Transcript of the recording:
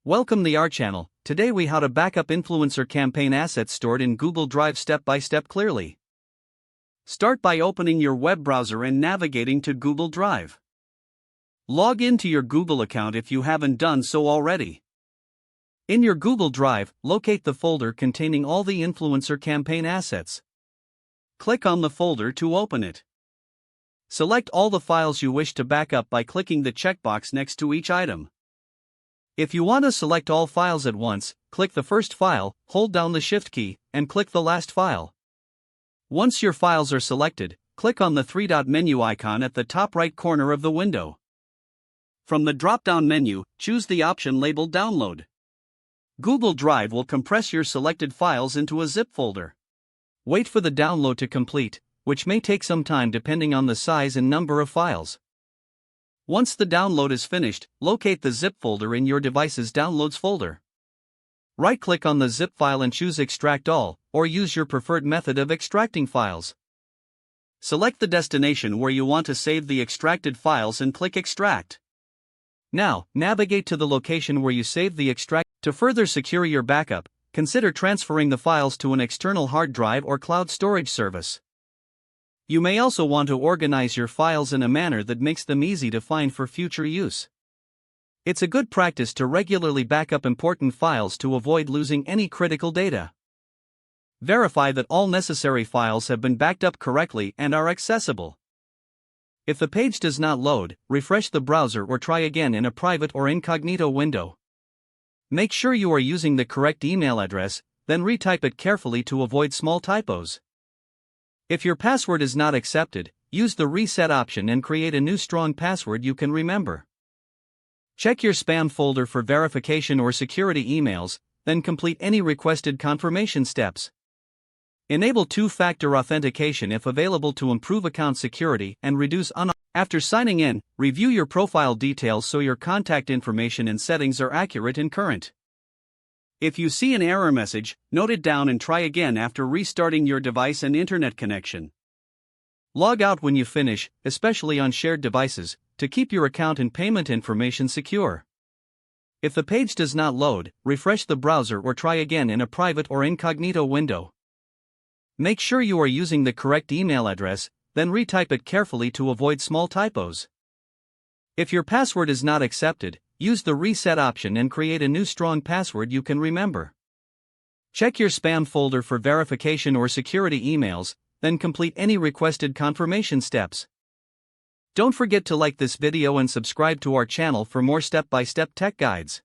Welcome to our channel. Today we how to backup influencer campaign assets stored in Google Drive step by step clearly. Start by opening your web browser and navigating to Google Drive. Log into your Google account if you haven't done so already. In your Google Drive, locate the folder containing all the influencer campaign assets. Click on the folder to open it. Select all the files you wish to backup by clicking the checkbox next to each item. If you want to select all files at once, click the first file, hold down the Shift key, and click the last file. Once your files are selected, click on the three-dot menu icon at the top right corner of the window. From the drop-down menu, choose the option labeled Download. Google Drive will compress your selected files into a zip folder. Wait for the download to complete, which may take some time depending on the size and number of files. Once the download is finished, locate the zip folder in your device's Downloads folder. Right-click on the zip file and choose Extract All, or use your preferred method of extracting files. Select the destination where you want to save the extracted files and click Extract. Now, navigate to the location where you saved the extract. To further secure your backup, consider transferring the files to an external hard drive or cloud storage service. You may also want to organize your files in a manner that makes them easy to find for future use. It's a good practice to regularly back up important files to avoid losing any critical data. Verify that all necessary files have been backed up correctly and are accessible. If the page does not load, refresh the browser or try again in a private or incognito window. Make sure you are using the correct email address, then retype it carefully to avoid small typos. If your password is not accepted, use the reset option and create a new strong password you can remember. Check your spam folder for verification or security emails, then complete any requested confirmation steps. Enable two-factor authentication if available to improve account security and reduce After signing in, review your profile details so your contact information and settings are accurate and current. If you see an error message, note it down and try again after restarting your device and internet connection. Log out when you finish, especially on shared devices, to keep your account and payment information secure. If the page does not load, refresh the browser or try again in a private or incognito window. Make sure you are using the correct email address, then retype it carefully to avoid small typos. If your password is not accepted, use the reset option and create a new strong password you can remember. Check your spam folder for verification or security emails, then complete any requested confirmation steps. Don't forget to like this video and subscribe to our channel for more step-by-step tech guides.